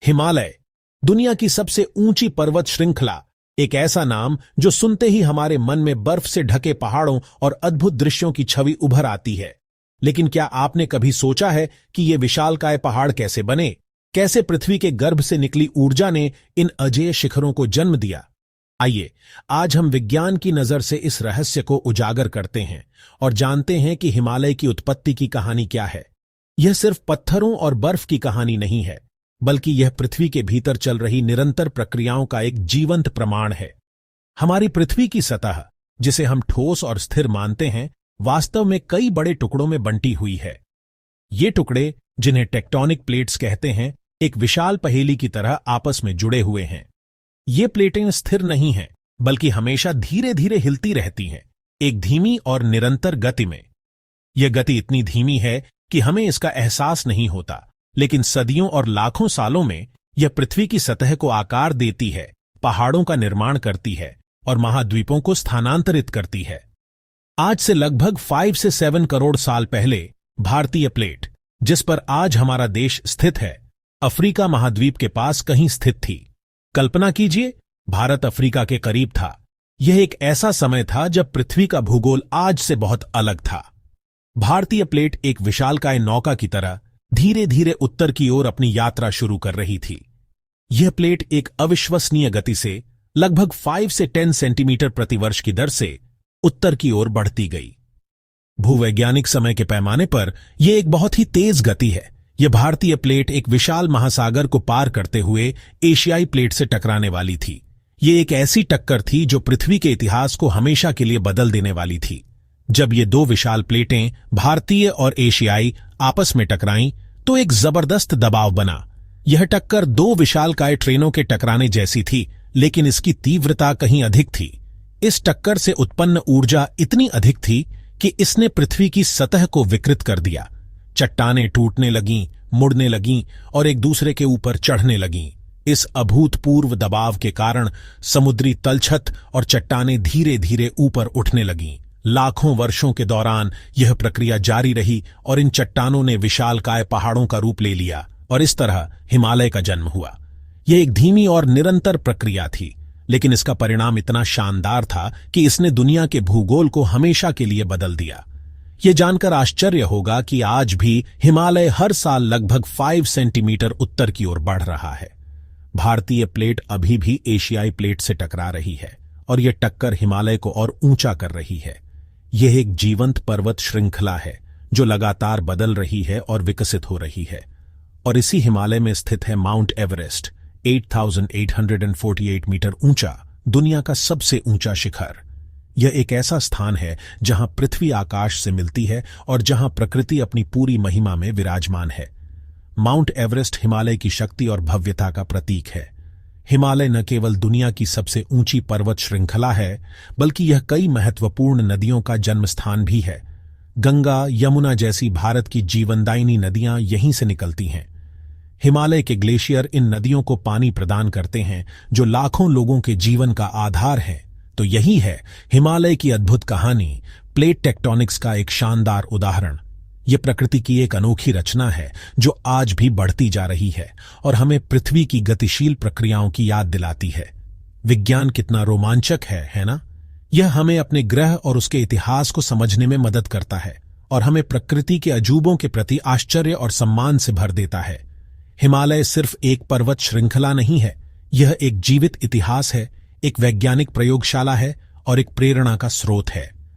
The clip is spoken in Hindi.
हिमालय, दुनिया की सबसे ऊंची पर्वत श्रृंखला, एक ऐसा नाम जो सुनते ही हमारे मन में बर्फ से ढके पहाड़ों और अद्भुत दृश्यों की छवि उभर आती है। लेकिन क्या आपने कभी सोचा है कि ये विशालकाय पहाड़ कैसे बने? कैसे पृथ्वी के गर्भ से निकली ऊर्जा ने इन अजेय शिखरों को जन्म दिया? आइए, आज हम विज्ञान की नजर से इस रहस्य को उजागर करते हैं और जानते हैं कि हिमालय की उत्पत्ति की कहानी क्या है। यह सिर्फ पत्थरों और बर्फ की कहानी नहीं है, बल्कि यह पृथ्वी के भीतर चल रही निरंतर प्रक्रियाओं का एक जीवंत प्रमाण है। हमारी पृथ्वी की सतह, जिसे हम ठोस और स्थिर मानते हैं, वास्तव में कई बड़े टुकड़ों में बंटी हुई है। ये टुकड़े, जिन्हें टेक्टोनिक प्लेट्स कहते हैं, एक विशाल पहेली की तरह आपस में जुड़े हुए हैं। ये प्लेटें स्थिर नहीं हैं, बल्कि हमेशा धीरे धीरे हिलती रहती हैं, एक धीमी और निरंतर गति में। यह गति इतनी धीमी है कि हमें इसका एहसास नहीं होता, लेकिन सदियों और लाखों सालों में यह पृथ्वी की सतह को आकार देती है, पहाड़ों का निर्माण करती है और महाद्वीपों को स्थानांतरित करती है। आज से लगभग 5 से 7 करोड़ साल पहले भारतीय प्लेट, जिस पर आज हमारा देश स्थित है, अफ्रीका महाद्वीप के पास कहीं स्थित थी। कल्पना कीजिए, भारत अफ्रीका के करीब था। यह एक ऐसा समय था जब पृथ्वी का भूगोल आज से बहुत अलग था। भारतीय प्लेट एक विशालकाय नौका की तरह धीरे धीरे उत्तर की ओर अपनी यात्रा शुरू कर रही थी। यह प्लेट एक अविश्वसनीय गति से लगभग 5 से 10 सेंटीमीटर प्रतिवर्ष की दर से उत्तर की ओर बढ़ती गई। भूवैज्ञानिक समय के पैमाने पर यह एक बहुत ही तेज गति है। यह भारतीय प्लेट एक विशाल महासागर को पार करते हुए एशियाई प्लेट से टकराने वाली थी। यह एक ऐसी टक्कर थी जो पृथ्वी के इतिहास को हमेशा के लिए बदल देने वाली थी। जब ये दो विशाल प्लेटें, भारतीय और एशियाई, आपस में टकराईं, तो एक जबरदस्त दबाव बना। यह टक्कर दो विशालकाय ट्रेनों के टकराने जैसी थी, लेकिन इसकी तीव्रता कहीं अधिक थी। इस टक्कर से उत्पन्न ऊर्जा इतनी अधिक थी कि इसने पृथ्वी की सतह को विकृत कर दिया। चट्टानें टूटने लगीं, मुड़ने लगीं और एक दूसरे के ऊपर चढ़ने लगीं। इस अभूतपूर्व दबाव के कारण समुद्री तलछट और चट्टानें धीरे धीरे ऊपर उठने लगीं। लाखों वर्षों के दौरान यह प्रक्रिया जारी रही और इन चट्टानों ने विशालकाय पहाड़ों का रूप ले लिया और इस तरह हिमालय का जन्म हुआ। यह एक धीमी और निरंतर प्रक्रिया थी, लेकिन इसका परिणाम इतना शानदार था कि इसने दुनिया के भूगोल को हमेशा के लिए बदल दिया। यह जानकर आश्चर्य होगा कि आज भी हिमालय हर साल लगभग 5 सेंटीमीटर उत्तर की ओर बढ़ रहा है। भारतीय प्लेट अभी भी एशियाई प्लेट से टकरा रही है और यह टक्कर हिमालय को और ऊंचा कर रही है। यह एक जीवंत पर्वत श्रृंखला है जो लगातार बदल रही है और विकसित हो रही है। और इसी हिमालय में स्थित है माउंट एवरेस्ट, 8,848 मीटर ऊंचा, दुनिया का सबसे ऊंचा शिखर। यह एक ऐसा स्थान है जहां पृथ्वी आकाश से मिलती है और जहां प्रकृति अपनी पूरी महिमा में विराजमान है। माउंट एवरेस्ट हिमालय की शक्ति और भव्यता का प्रतीक है। हिमालय न केवल दुनिया की सबसे ऊंची पर्वत श्रृंखला है, बल्कि यह कई महत्वपूर्ण नदियों का जन्मस्थान भी है। गंगा, यमुना जैसी भारत की जीवनदायिनी नदियां यहीं से निकलती हैं। हिमालय के ग्लेशियर इन नदियों को पानी प्रदान करते हैं, जो लाखों लोगों के जीवन का आधार है। तो यही है हिमालय की अद्भुत कहानी, प्लेट टेक्टोनिक्स का एक शानदार उदाहरण। यह प्रकृति की एक अनोखी रचना है जो आज भी बढ़ती जा रही है और हमें पृथ्वी की गतिशील प्रक्रियाओं की याद दिलाती है। विज्ञान कितना रोमांचक है ना? यह हमें अपने ग्रह और उसके इतिहास को समझने में मदद करता है और हमें प्रकृति के अजूबों के प्रति आश्चर्य और सम्मान से भर देता है। हिमालय सिर्फ एक पर्वत श्रृंखला नहीं है, यह एक जीवित इतिहास है, एक वैज्ञानिक प्रयोगशाला है और एक प्रेरणा का स्रोत है।